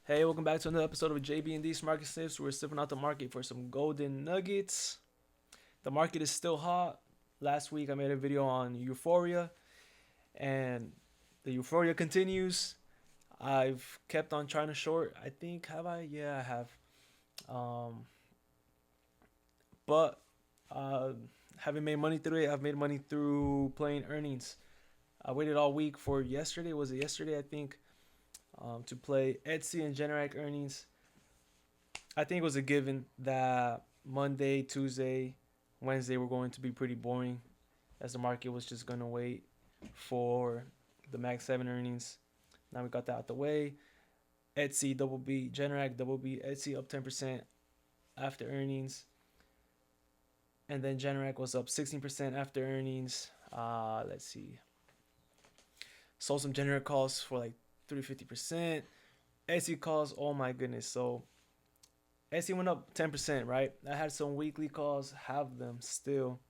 Hey, welcome back to another episode of jbandd Market Sniffs. We're sniffing out the market for some golden nuggets. The market is still hot. Last week I made a video on euphoria, and the euphoria continues. I've kept on trying to short. I think have I? Yeah, I have. Um, but uh, haven't made money through it. I've made money through playing earnings. I waited all week for yesterday. Was it yesterday? I think to play Etsy and Generac earnings. I think it was a given that Monday, Tuesday, Wednesday were going to be pretty boring, as the market was just going to wait for the Max 7 earnings. Now we got that out the way. Etsy double B, Generac double B, Etsy up 10% after earnings. And then Generac was up 16% after earnings. Let's see. Sold some Generac calls for like 350%. Etsy calls, oh my goodness. So Etsy went up 10%, right? I had some weekly calls, have them still.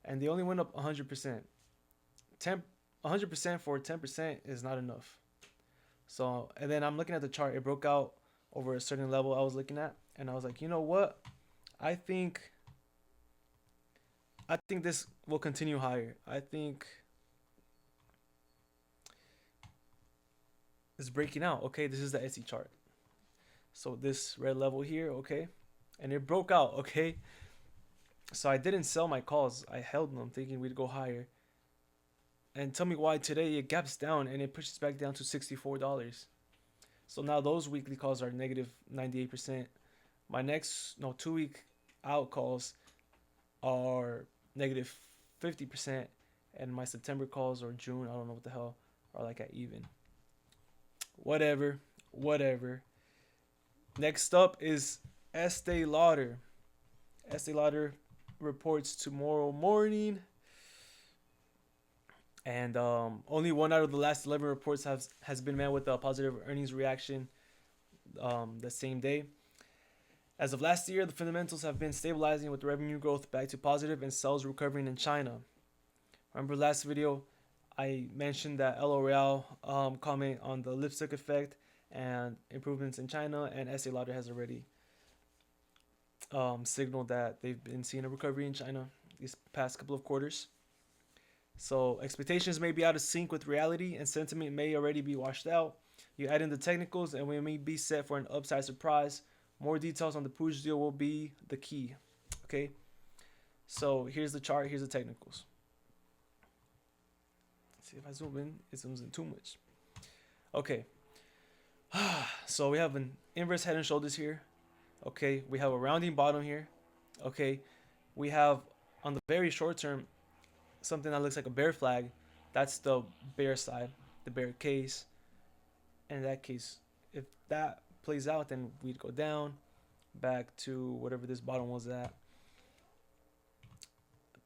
And they only went up 100%. 100% for 10% is not enough. So, and then I'm looking at the chart. It broke out over a certain level I was looking at. And I was like, you know what? I think this will continue higher. I think it's breaking out. Okay, this is the Etsy chart. So this red level here, okay? And it broke out, okay? So I didn't sell my calls. I held them thinking we'd go higher. And tell me why today it gaps down and it pushes back down to $64. So now those weekly calls are negative 98%. My next 2 week out calls are negative 50%. And my September calls or June, I don't know what the hell, are like at even. Whatever. Next up is Estée Lauder. Estée Lauder reports tomorrow morning. And only one out of the last 11 reports has been met with a positive earnings reaction the same day. As of last year, the fundamentals have been stabilizing with revenue growth back to positive and sales recovering in China. Remember last video, I mentioned that L'Oreal comment on the lipstick effect and improvements in China, and Estée Lauder has already signaled that they've been seeing a recovery in China these past couple of quarters. So expectations may be out of sync with reality, and sentiment may already be washed out. You add in the technicals, and we may be set for an upside surprise. More details on the push deal will be the key. Okay, so here's the chart. Here's the technicals. Let's see if I zoom in. It zooms in too much. Okay, so we have an inverse head and shoulders here. Okay, we have a rounding bottom here. Okay, we have on the very short term something that looks like a bear flag. That's the bear side, the bear case. And in that case, if that plays out, then we'd go down back to whatever this bottom was at.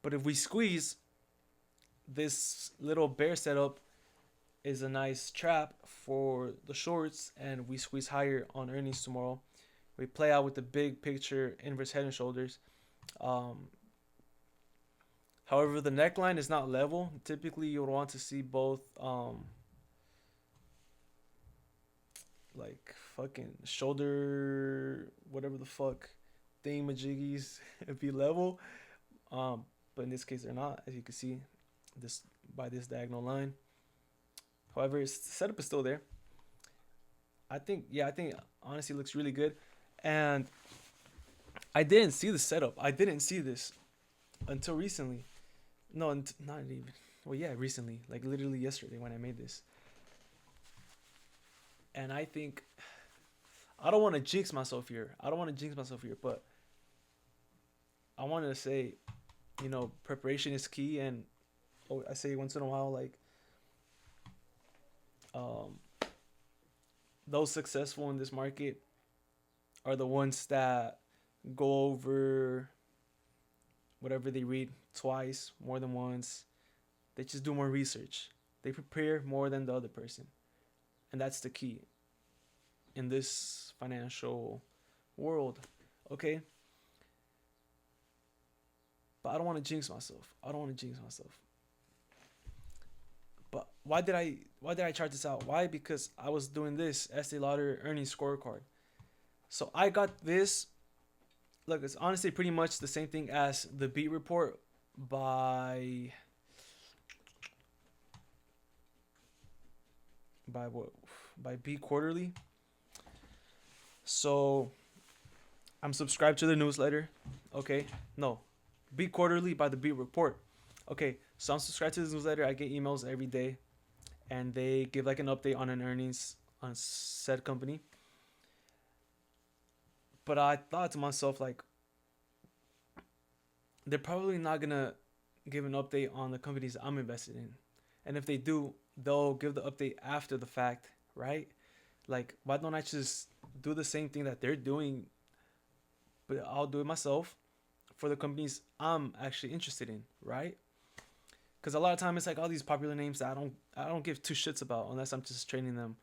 But if we squeeze, this little bear setup is a nice trap for the shorts, and we squeeze higher on earnings tomorrow. We play out with the big picture inverse head and shoulders. However, the neckline is not level. Typically, you'll want to see both like fucking shoulder, whatever the fuck, thingamajiggies be level. But in this case, they're not, as you can see, this by this diagonal line. However, its setup is still there. I think honestly it looks really good. And I didn't see the setup. I didn't see this until recently. No, not even. Well, yeah, recently. Like literally yesterday when I made this. And I think I don't want to jinx myself here. But I wanted to say, preparation is key. And I say once in a while, like, those successful in this market are the ones that go over whatever they read twice, more than once. They just do more research. They prepare more than the other person. And that's the key in this financial world. Okay? But I don't want to jinx myself. But why did I chart this out? Why? Because I was doing this Estee Lauder earnings scorecard. So I got this. Look, it's honestly pretty much the same thing as the beat report by what, by Beat Quarterly. So I'm subscribed to the newsletter. Okay, no, Beat Quarterly by the Beat Report. Okay, so I'm subscribed to this newsletter. I get emails every day, and they give like an update on an earnings on said company. But I thought to myself, like, they're probably not gonna give an update on the companies I'm invested in, and if they do, they'll give the update after the fact, right? Like, why don't I just do the same thing that they're doing, but I'll do it myself for the companies I'm actually interested in, right? Because a lot of time it's like all these popular names that I don't give two shits about unless I'm just trading them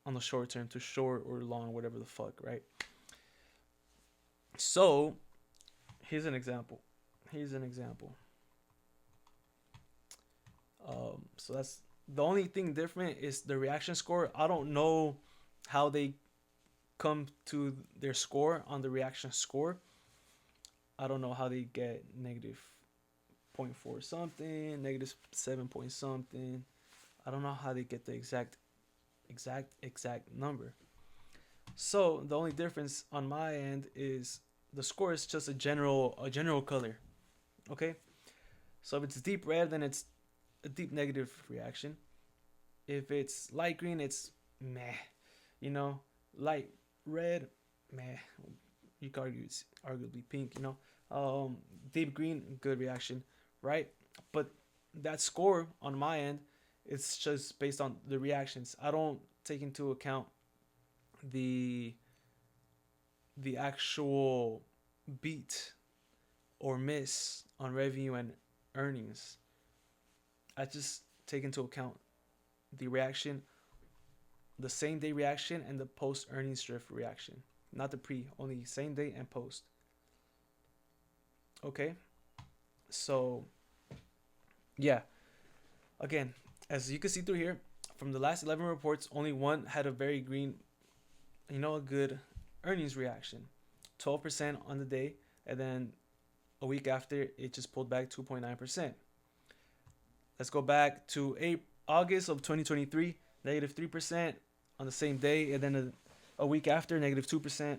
on the short term, to short or long, whatever the fuck, right? So here's an example. So that's the only thing different is the reaction score. I don't know how they come to their score on the reaction score. I don't know how they get negative zero point 0.4 something, negative 7 point something. I don't know how they get the exact number. So the only difference on my end is the score is just a general color. Okay? So if it's deep red, then it's a deep negative reaction. If it's light green, it's meh. You know, light red, meh. You could argue it's arguably pink. You know, deep green, good reaction, right? But that score on my end, it's just based on the reactions. I don't take into account the actual beat or miss on revenue and earnings. I just take into account the reaction, the same day reaction, and the post earnings drift reaction. Not the pre, only same day and post. Okay, so yeah, again, as you can see through here, from the last 11 reports, only one had a very green, a good earnings reaction, 12% on the day, and then a week after it just pulled back 2.9%. Let's go back to August of 2023, negative 3% on the same day, and then a week after, negative 2%.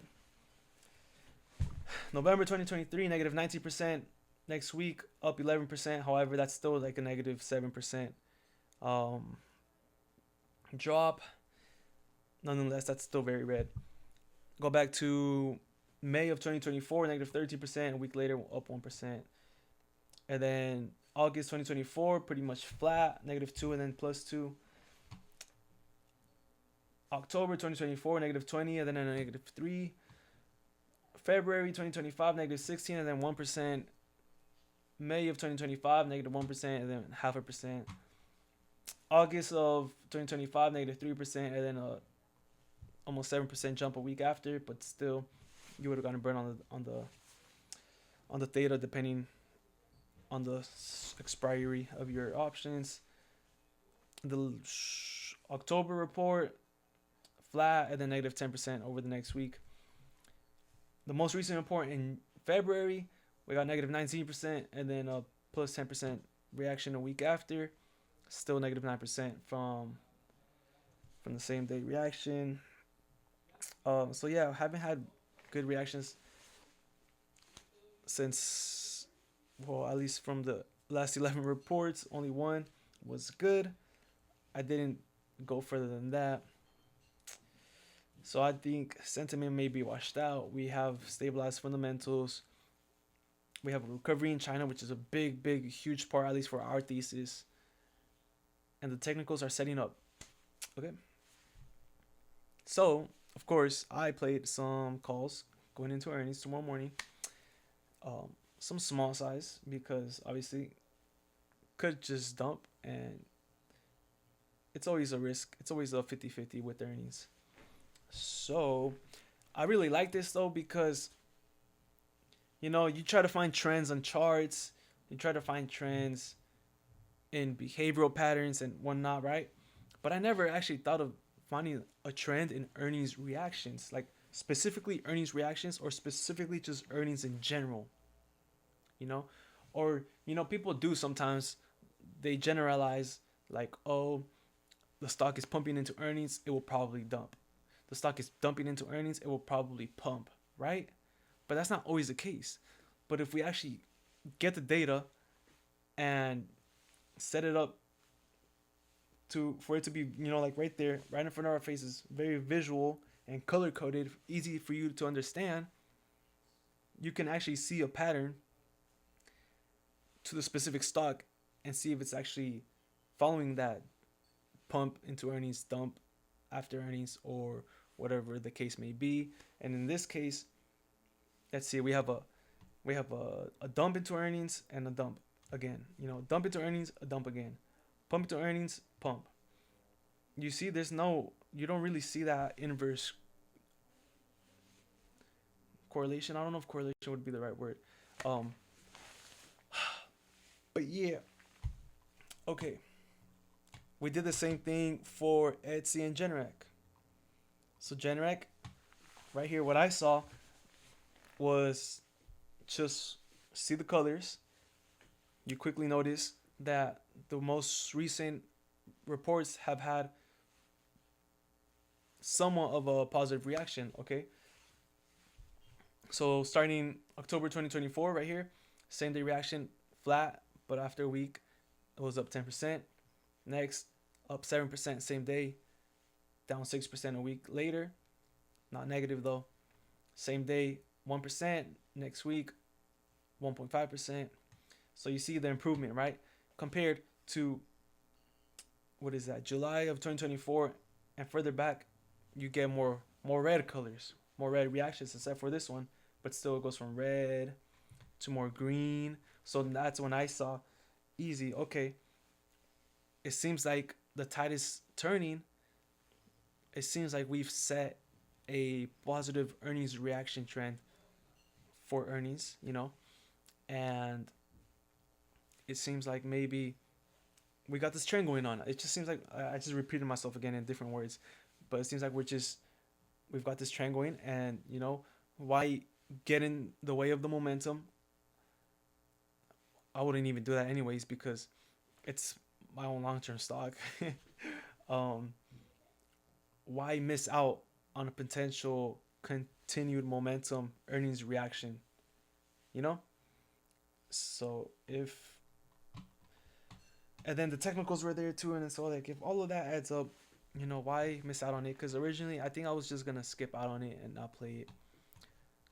November 2023, negative 19%. Next week, up 11%. However, that's still like a negative 7% drop. Nonetheless, that's still very red. Go back to May of 2024, negative 13%. A week later, up 1%. And then August 2024, pretty much flat, negative 2 and then plus 2. October 2024, negative 20 and then a negative 3. February 2025, negative 16 and then 1%. May of 2025, negative 1% and then 0.5%. August of 2025, negative 3% and then almost 7% jump a week after, but still, you would have gotten burned on the theta depending on the expiry of your options. The October report, flat and then negative 10% over the next week. The most recent report in February, we got negative 19% and then a plus 10% reaction a week after. Still negative 9% from the same day reaction. So yeah, I haven't had good reactions since, well, at least from the last 11 reports. Only one was good. I didn't go further than that. So I think sentiment may be washed out. We have stabilized fundamentals. We have a recovery in China, which is a big, huge part, at least for our thesis. And the technicals are setting up. Okay. So, of course, I played some calls going into earnings tomorrow morning. Some small size because obviously could just dump, and it's always a risk. It's always a 50-50 with earnings. So I really like this though because you try to find trends on charts. You try to find trends in behavioral patterns and whatnot, right? But I never actually thought of finding a trend in earnings reactions, like specifically earnings reactions or specifically just earnings in general, you know? Or, people do sometimes, they generalize like, oh, the stock is pumping into earnings, it will probably dump. The stock is dumping into earnings, it will probably pump, right? But that's not always the case. But if we actually get the data and set it up to for it to be, like right there, right in front of our faces, very visual and color coded, easy for you to understand, you can actually see a pattern to the specific stock and see if it's actually following that pump into earnings, dump after earnings, or whatever the case may be. And in this case, let's see, we have a dump into earnings and a dump again. Dump into earnings, a dump again. Pump into earnings, pump. You don't really see that inverse correlation. I don't know if correlation would be the right word. Um, but yeah, okay. We did the same thing for Etsy and Generac. So Generac, right here, what I saw was just see the colors. You quickly notice that the most recent reports have had somewhat of a positive reaction, okay? So starting October 2024 right here, same day reaction, flat, but after a week it was up 10%. Next, up 7% same day, down 6% a week later. Not negative though. Same day, 1%. Next week, 1.5%. So you see the improvement, right? Compared to, what is that, July of 2024 and further back, you get more red colors, more red reactions, except for this one. But still, it goes from red to more green. So that's when I saw, easy, okay, it seems like the tide is turning. It seems like we've set a positive earnings reaction trend for earnings, and it seems like maybe we got this trend going on. It just seems like I just repeated myself again in different words, but it seems like we've got this trend going, and why get in the way of the momentum? I wouldn't even do that anyways because it's my own long-term stock. um, why miss out on a potential continued momentum earnings reaction? You know? So if and then the technicals were there too, and so like if all of that adds up, why miss out on it? Because originally I think I was just gonna skip out on it and not play it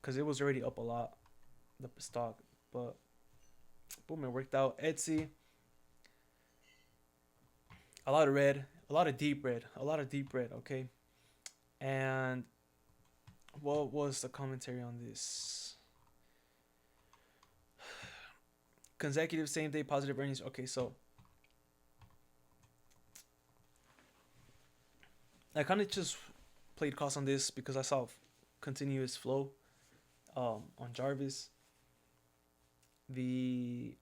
because it was already up a lot, the stock. But boom, it worked out. Etsy, a lot of red, a lot of deep red, a lot of deep red. Okay, and what was the commentary on this? Consecutive same day positive earnings. Okay, so I kind of just played cost on this because I saw continuous flow on Jarvis. The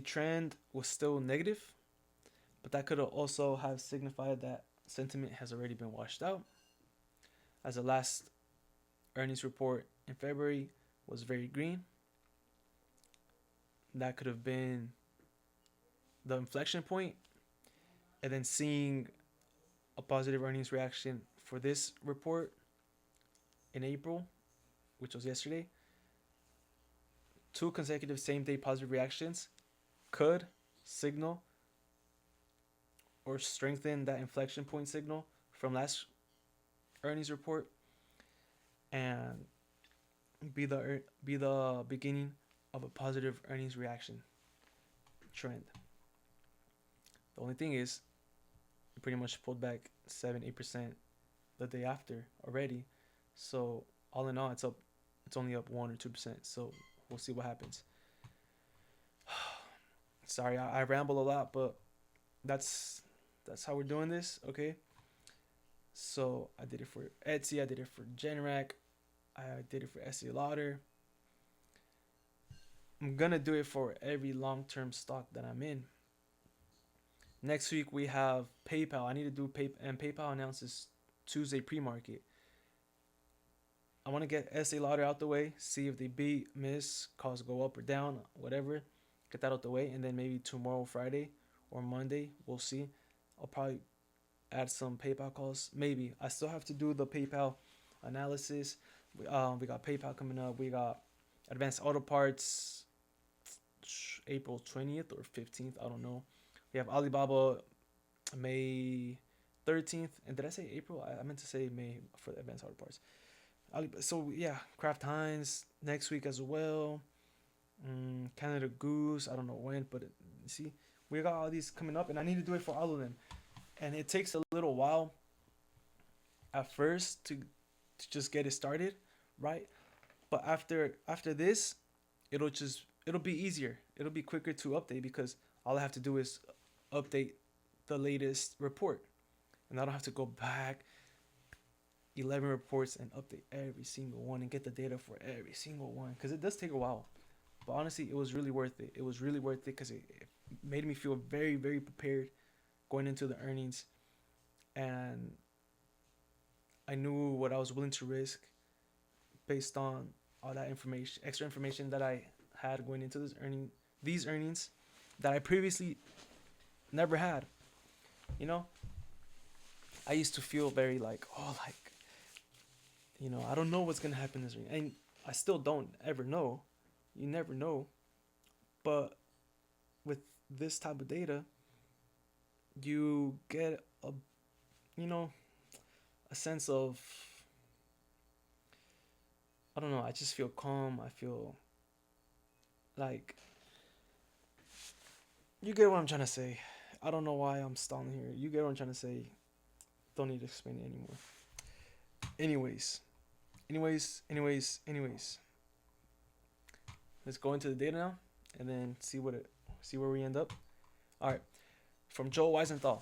trend was still negative, but that could also have signified that sentiment has already been washed out, as the last earnings report in February was very green. That could have been the inflection point, and then seeing a positive earnings reaction for this report in April, which was yesterday. 2 consecutive same day positive reactions could signal or strengthen that inflection point signal from last earnings report and be the beginning of a positive earnings reaction trend. The only thing is, it pretty much pulled back 7-8% the day after already. So all in all, it's up. It's only up 1 or 2%. So we'll see what happens. Sorry, I ramble a lot, but that's how we're doing this. Okay. So I did it for Etsy. I did it for Generac. I did it for Estée Lauder. I'm gonna do it for every long-term stock that I'm in. Next week we have PayPal. I need to do PayPal announces Tuesday pre-market. I want to get Estee Lauder out the way, see if they beat, miss, cause go up or down, whatever. Get that out the way, and then maybe tomorrow, Friday or Monday, we'll see. I'll probably add some PayPal calls. Maybe I still have to do the PayPal analysis. We got PayPal coming up. We got Advanced Auto Parts April 20th or 15th. I don't know. We have Alibaba May 13th. And did I say April? I meant to say May for the Advanced Auto Parts. So yeah, Kraft Heinz next week as well. Canada Goose. I don't know when, but see, we got all these coming up, and I need to do it for all of them. And it takes a little while at first to just get it started, right? But after this, it'll be easier. It'll be quicker to update because all I have to do is update the latest report, and I don't have to go back 11 reports and update every single one and get the data for every single one because it does take a while. But honestly, it was really worth it. It was really worth it because it made me feel very, very prepared going into the earnings, and I knew what I was willing to risk based on all that information, extra information that I had going into these earnings that I previously never had. You know, I used to feel very like, I don't know what's gonna happen this week, and I still don't ever know. You never know, but with this type of data, you get a sense of, I don't know. I just feel calm. I feel like, you get what I'm trying to say. I don't know why I'm stalling here. You get what I'm trying to say. Don't need to explain it anymore. Anyways. Let's go into the data now, and then see where we end up. All right. From Joel Weisenthal,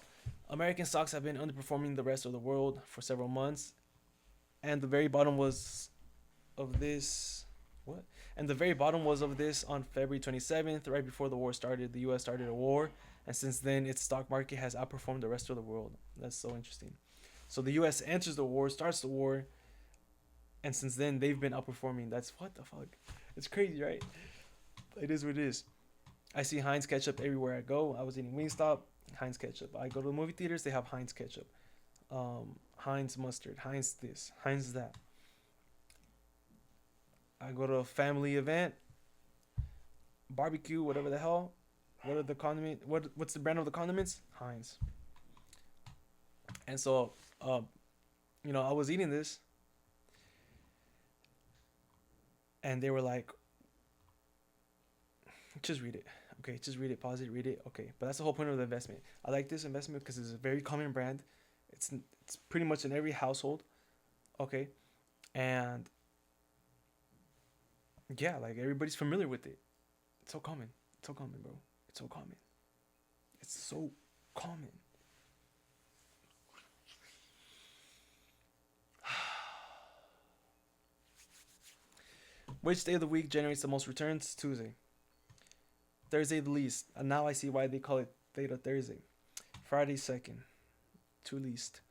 American stocks have been underperforming the rest of the world for several months, and the very bottom was of this. What? And the very bottom was of this on February 27th, right before the war started. The U.S. started a war, and since then, its stock market has outperformed the rest of the world. That's so interesting. So the U.S. enters the war, starts the war, and since then, they've been outperforming. That's what the fuck. It's crazy, right? It is what it is. I see Heinz ketchup everywhere I go. I was eating Wingstop, Heinz ketchup. I go to the movie theaters, they have Heinz ketchup. Heinz mustard, Heinz this, Heinz that. I go to a family event, barbecue, whatever the hell. What are the condiment? What's the brand of the condiments? Heinz. And so, I was eating this, and they were like, just read it. Okay, just read it, pause it, read it. Okay, but that's the whole point of the investment. I like this investment because it's a very common brand. It's pretty much in every household. Okay, and yeah, like everybody's familiar with it. It's so common. It's so common, bro. It's so common. It's so common. Which day of the week generates the most returns? Tuesday. Thursday the least. And now I see why they call it Theta Thursday. Friday second. To least.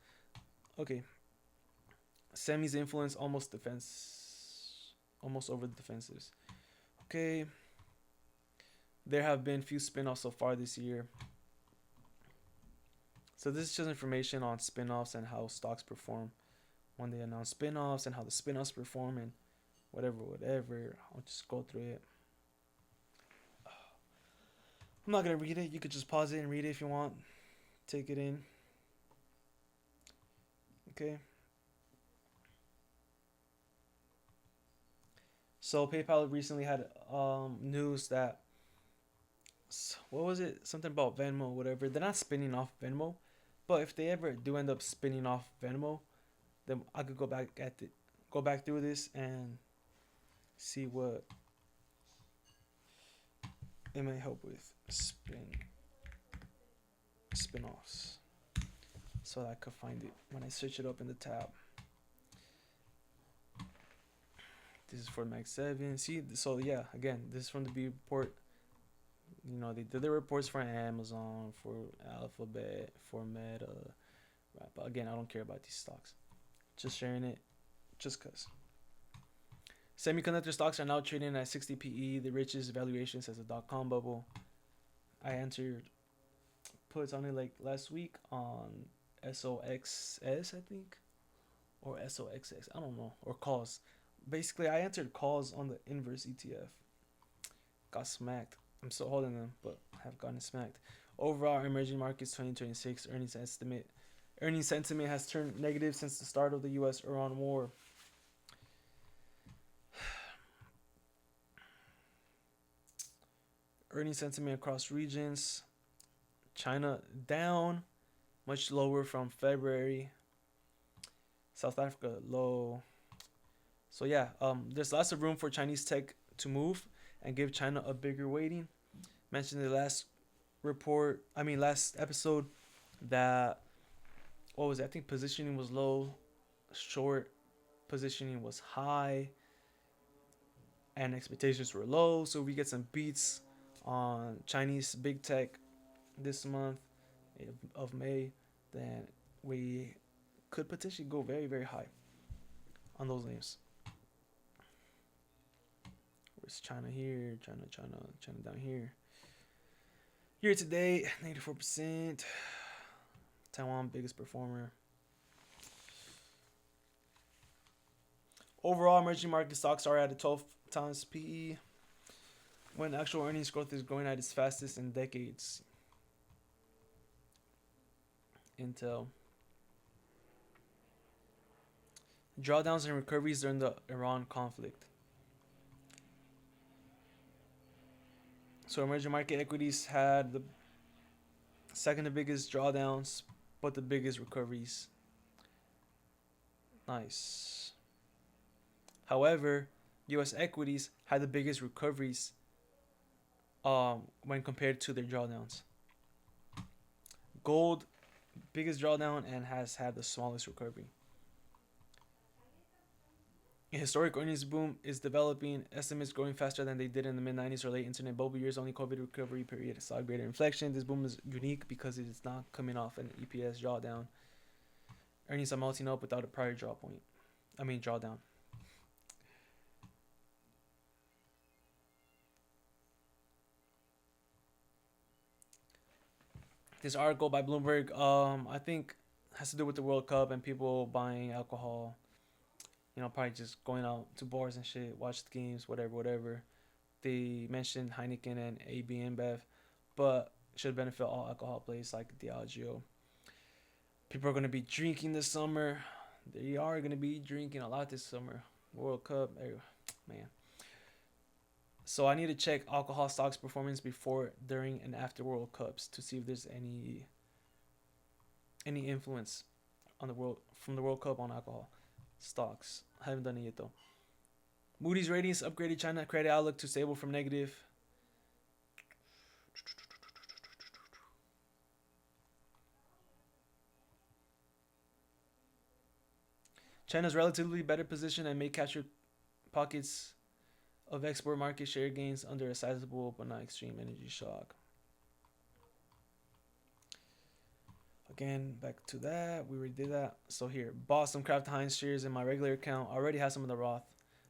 Okay. Semis influence almost over the defensives. Okay. There have been few spin-offs so far this year. So this is just information on spin-offs and how stocks perform when they announce spin-offs and how the spin-offs perform and whatever. I'll just go through it. I'm not going to read it. You could just pause it and read it if you want. Take it in. Okay. So PayPal recently had news that, what was it? Something about Venmo, whatever. They're not spinning off Venmo, but if they ever do end up spinning off Venmo, then I could go back through this and see what it may help with spin-offs, so that I could find it when I search it up in the tab. This is for Mag 7. See, so yeah, again, this is from the B report. They did the reports for Amazon, for Alphabet, for Meta. Right, but again, I don't care about these stocks. Just sharing it, just cause. Semiconductor stocks are now trading at 60 PE, the richest valuation since the dot-com bubble. I entered puts on it like last week on SOXS, I think, or SOXX, I don't know, or calls. Basically, I entered calls on the inverse ETF. Got smacked. I'm still holding them, but have gotten smacked. Overall, emerging markets 2026 earnings estimate. Earnings sentiment has turned negative since the start of the U.S.-Iran war. Earnings sentiment across regions. China down, much lower from February. South Africa low. So yeah, there's lots of room for Chinese tech to move and give China a bigger weighting. Mentioned in the last episode that what was it? I think positioning was low, short positioning was high, and expectations were low. So we get some beats on Chinese big tech this month of May, then we could potentially go very, very high on those names. Where's China here? China down here. Year to date, 94%. Taiwan, biggest performer. Overall, emerging market stocks are at a 12 times PE when actual earnings growth is growing at its fastest in decades. Intel. Drawdowns and recoveries during the Iran conflict. So emerging market equities had the second to biggest drawdowns, but the biggest recoveries. Nice. However, U.S. equities had the biggest recoveries when compared to their drawdowns. Gold, biggest drawdown and has had the smallest recovery. A historic earnings boom is developing, estimates growing faster than they did in the mid-90s or late internet bubble years. Only COVID recovery period saw greater inflection. This boom is unique because it is not coming off an EPS drawdown. Earnings are melting up without a prior drawdown. This article by Bloomberg, I think has to do with the World Cup and people buying alcohol. Probably just going out to bars and shit, watch the games, whatever. They mentioned Heineken and jbandd, but should benefit all alcohol places like Diageo. People are going to be drinking this summer. They are going to be drinking a lot this summer. World Cup, man. So I need to check alcohol stocks performance before, during, and after World Cups to see if there's any influence on from the World Cup on alcohol stocks. I haven't done it yet though. Moody's ratings upgraded China credit outlook to stable from negative. China's relatively better position and may capture pockets of export market share gains under a sizable but not extreme energy shock. Again, back to that. We already did that. So here, bought some Kraft Heinz shares in my regular account. I already have some of the Roth.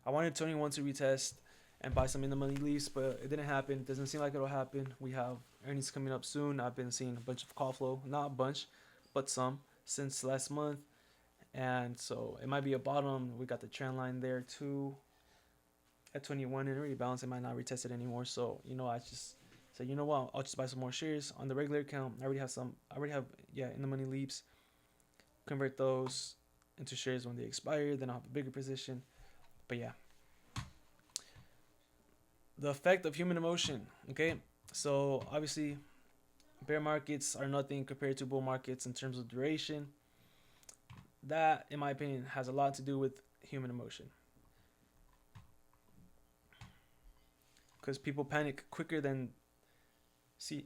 I wanted 21 to retest and buy some in the money leaves, but it didn't happen. It doesn't seem like it'll happen. We have earnings coming up soon. I've been seeing a bunch of call flow. Not a bunch, but some since last month. And so it might be a bottom. We got the trend line there too at 21. It already bounced. It might not retest it anymore. So, I just said, I'll just buy some more shares on the regular account. I already have in the money leaps. Convert those into shares when they expire. Then I'll have a bigger position. But yeah. The effect of human emotion. Okay. So obviously, bear markets are nothing compared to bull markets in terms of duration. That, in my opinion, has a lot to do with human emotion. Because people panic quicker than... See,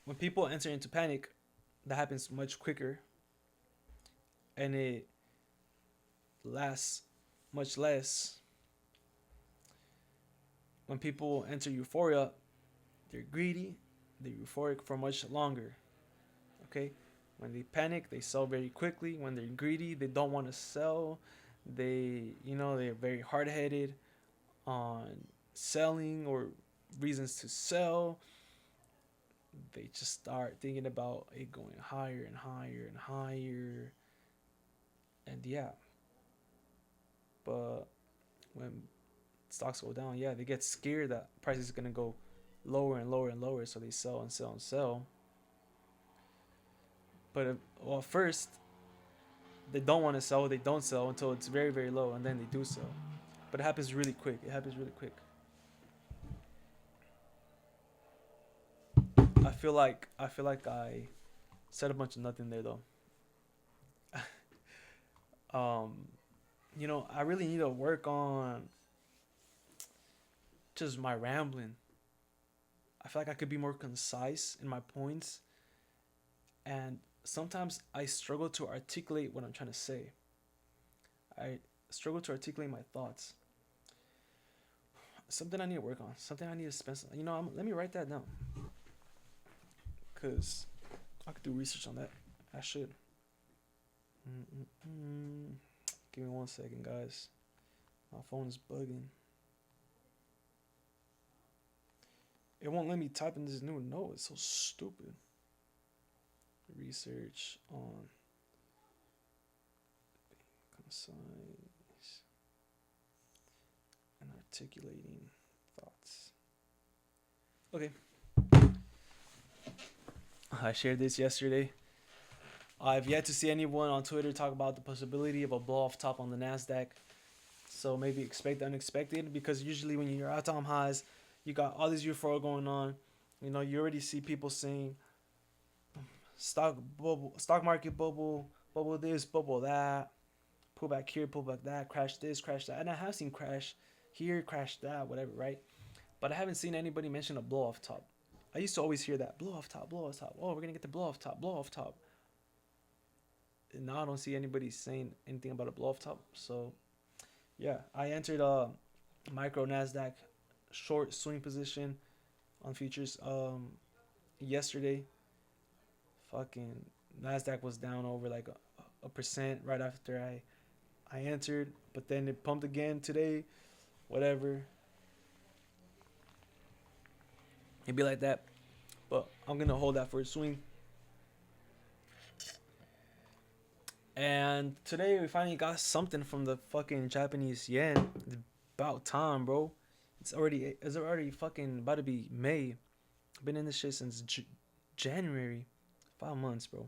when people enter into panic, that happens much quicker. And it lasts much less. When people enter euphoria, They're greedy. They're euphoric for much longer. Okay, when they panic, they sell very quickly. When they're greedy, they don't want to sell. They're very hard-headed on selling or reasons to sell. They just start thinking about it going higher and higher and higher. And yeah, but when stocks go down, yeah, they get scared that prices is gonna go lower and lower and lower, so they sell and sell and sell. But well, first they don't want to sell, they don't sell until it's very very low, and then they do sell. But it happens really quick. It happens really quick. I said a bunch of nothing there though. um, I really need to work on just my rambling. I feel like I could be more concise in my points, and sometimes I struggle to articulate what I'm trying to say. I struggle to articulate my thoughts. Something I need to work on. Something I need to spend. Let me write that down, cause I could do research on that. I should. Mm-mm-mm. Give me 1 second, guys. My phone is bugging. It won't let me type in this new note. It's so stupid. Research on concise and articulating thoughts. Okay. I shared this yesterday. I've yet to see anyone on Twitter talk about the possibility of a blow off top on the NASDAQ. So maybe expect the unexpected, because usually when you're at all-time highs, you got all this euphoria going on. You already see people saying stock bubble, stock market bubble, bubble this, bubble that, pull back here, pull back that, crash this, crash that. And I have seen crash here, crash that, whatever, right? But I haven't seen anybody mention a blow off top. I used to always hear that blow off top, blow off top. Oh, we're gonna get the blow off top, blow off top. And now I don't see anybody saying anything about a blow off top. So yeah, I entered a micro Nasdaq short swing position on futures yesterday. Fucking Nasdaq was down over like a percent right after I entered, but then it pumped again today. Whatever. It'd be like that, but I'm gonna hold that for a swing. And today we finally got something from the fucking Japanese yen. It's about time, bro. It's already fucking about to be May. I've been in this shit since January. 5 months, bro.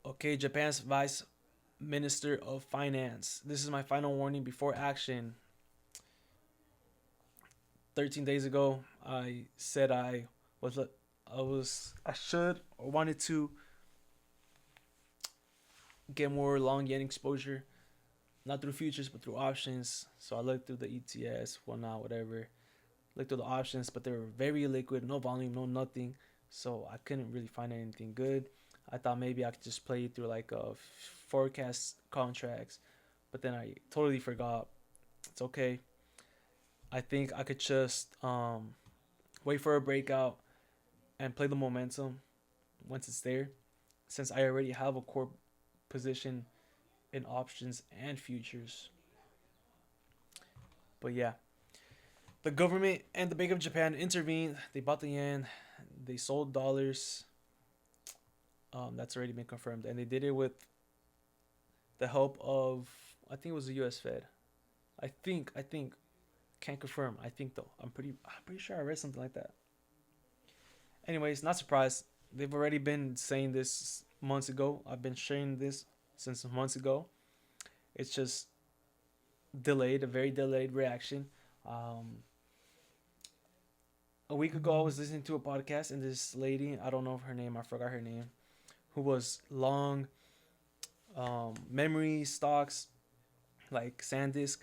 Okay, Japan's Vice Minister of Finance. This is my final warning before action. 13 days ago, I said I should or wanted to get more long yen exposure, not through futures but through options. So I looked through the ETS, whatnot, whatever. Looked through the options, but they were very liquid, no volume, no nothing. So I couldn't really find anything good. I thought maybe I could just play through like forecast contracts, but then I totally forgot. It's okay. I think I could just wait for a breakout and play the momentum once it's there, since I already have a core position in options and futures. But yeah, the government and the Bank of Japan intervened. They bought the yen, they sold dollars. That's already been confirmed, and they did it with the help of, I think it was the U.S. Fed. I think can't confirm. I think though. I'm pretty sure I read something like that. Anyways, not surprised. They've already been saying this months ago. I've been sharing this since months ago. It's just delayed, a very delayed reaction. A week ago, I was listening to a podcast, and this lady, I don't know her name, I forgot her name, who was long memory stocks like SanDisk.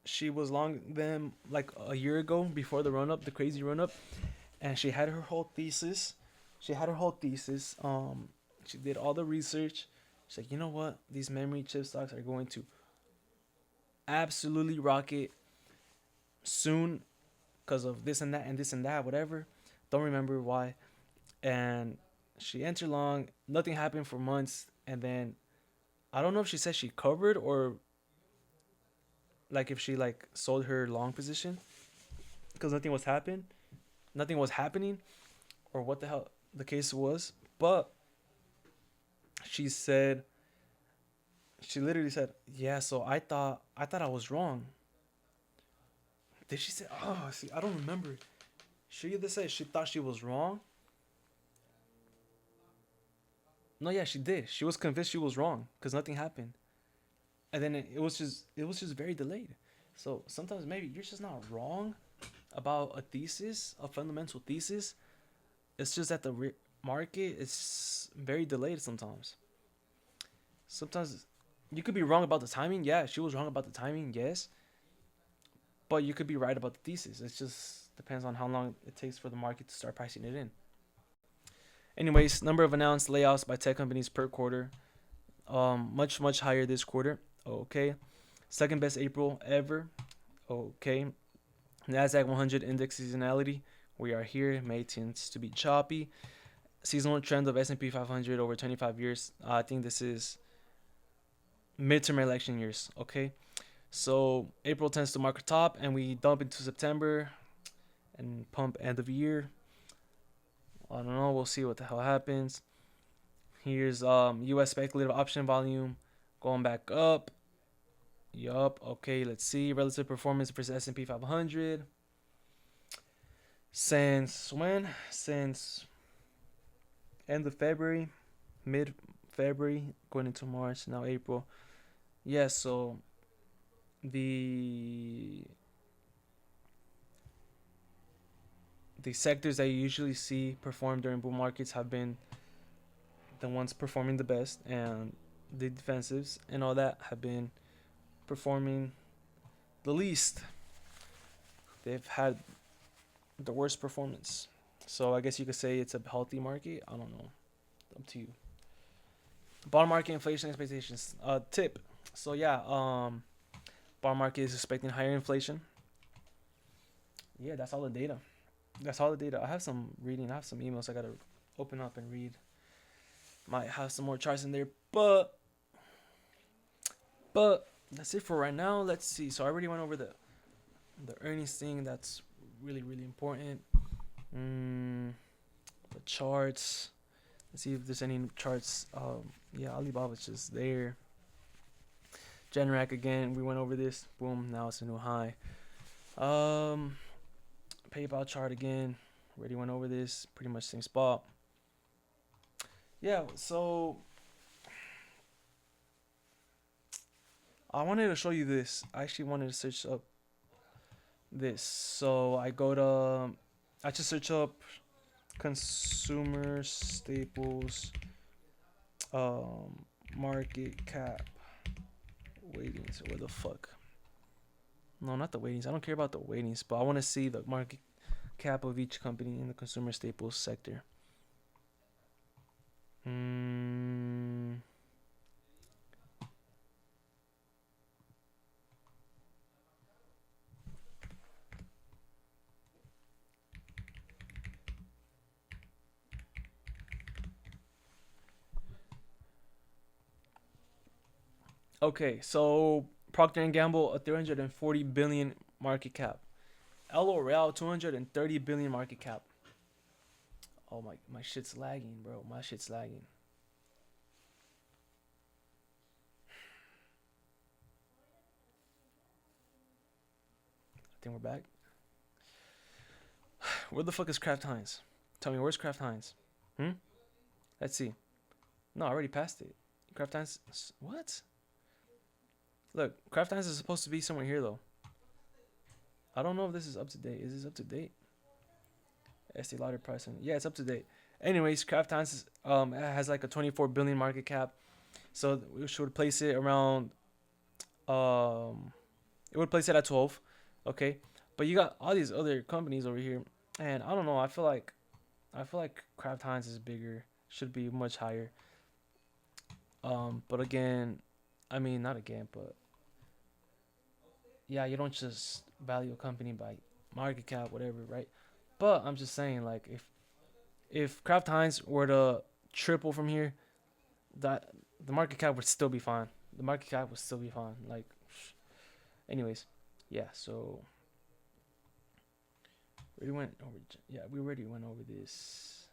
She was long them like a year ago before the run up, the crazy run up, and she had her whole thesis. She did all the research. She's like, you know what? These memory chip stocks are going to absolutely rocket soon. because of this and that and this and that, whatever. Don't remember why. And she entered long. Nothing happened for months, and then I don't know if she said she covered or like if she like sold her long position because nothing was happening, or what the hell the case was. But she said, she literally said, "Yeah, so I thought I was wrong." Did she say? Oh, see, I don't remember. She either said she thought she was wrong. No, yeah, she did. She was convinced she was wrong because nothing happened, and then it was just very delayed. So sometimes maybe you're just not wrong about a thesis, a fundamental thesis. It's just that the market is very delayed sometimes. Sometimes you could be wrong about the timing. Yeah, she was wrong about the timing. Yes, but you could be right about the thesis. It just depends on how long it takes for the market to start pricing it in. Anyways, number of announced layoffs by tech companies per quarter. Much higher this quarter. Okay, second best April ever. Okay, Nasdaq 100 index seasonality. We are here. May tends to be choppy. Seasonal trend of S&P 500 over 25 years. I think this is midterm election years. Okay, so April tends to mark a top, and we dump into September and pump end of year. I don't know. We'll see what the hell happens. Here's U.S. speculative option volume going back up. Yup. Okay. Let's see relative performance versus S&P 500. Since when? Since end of February, mid February, going into March, now April. Yeah. So the the sectors that you usually see perform during bull markets have been the ones performing the best, and the defensives and all that have been performing the least. They've had the worst performance. So I guess you could say it's a healthy market. I don't know. Up to you. Bond market inflation expectations. Tip. So yeah, bond market is expecting higher inflation. Yeah, that's all the data. That's all the data. I have some reading. I have some emails I gotta open up and read. Might have some more charts in there, but that's it for right now. Let's see. So I already went over the earnings thing. That's really important. The charts. Let's see if there's any charts. Yeah, Alibaba's just there. Generac again. We went over this. Boom. Now it's a new high. PayPal chart again. Already went over this. Pretty much same spot. Yeah. So I wanted to show you this. I actually wanted to search up this. So I just search up consumer staples market cap weightings. Where the fuck? No, not the weightings. I don't care about the weightings, but I want to see the market cap of each company in the consumer staples sector. Okay, so Procter and Gamble, a 340 billion market cap. L'Oreal, 230 billion market cap. Oh my shit's lagging, bro. My shit's lagging. I think we're back. Where the fuck is Kraft Heinz? Tell me, where's Kraft Heinz? Let's see. No, I already passed it. Kraft Heinz. What? Look, Kraft Heinz is supposed to be somewhere here though. I don't know if this is up to date. Is this up to date? Estée Lauder pricing. Yeah, it's up to date. Anyways, Kraft Heinz has like a 24 billion market cap, so we should place it around. It would place it at 12. Okay, but you got all these other companies over here, and I don't know. I feel like Kraft Heinz is bigger. Should be much higher. But again, I mean not again, but yeah, you don't just value a company by market cap, whatever, right? But I'm just saying, like, if Kraft Heinz were to triple from here, that the market cap would still be fine. The market cap would still be fine. Like, anyways, yeah. So we went over. Yeah, we already went over this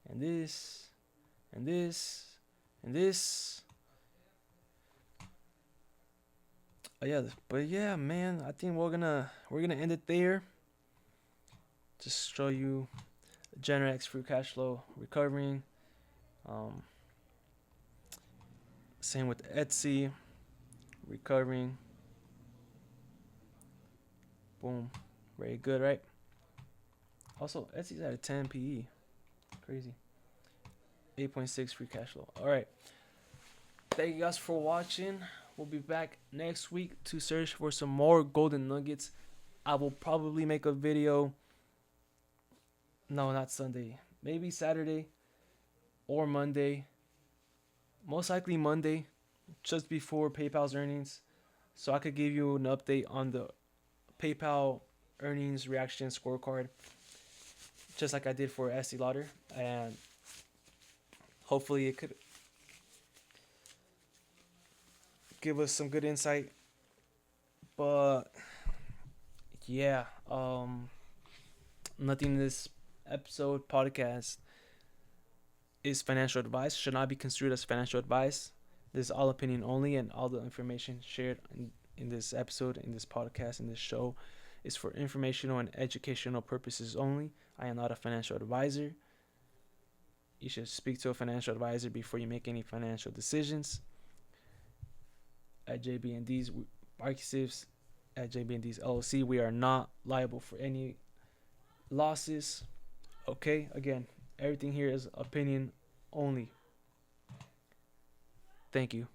and this and this and this. Yeah, but yeah, man, I think we're gonna end it there. Just show you Generac's free cash flow recovering. Um, Same with Etsy recovering. Boom, very good, right? Also, Etsy's at a 10 PE, crazy. 8.6 free cash flow. All right, thank you guys for watching. We'll be back next week to search for some more golden nuggets. I will probably make a video. No, not Sunday. Maybe Saturday or Monday. Most likely Monday, just before PayPal's earnings, so I could give you an update on the PayPal earnings reaction scorecard, just like I did for Estée Lauder, and hopefully it could give us some good insight. But yeah, nothing in this episode podcast is financial advice, should not be construed as financial advice. This is all opinion only, and all the information shared in this episode, in this podcast, in this show is for informational and educational purposes only. I am not a financial advisor. You should speak to a financial advisor before you make any financial decisions. At jbandd's Marketives, at jbandd's LLC, we are not liable for any losses. Okay, again, everything here is opinion only. Thank you.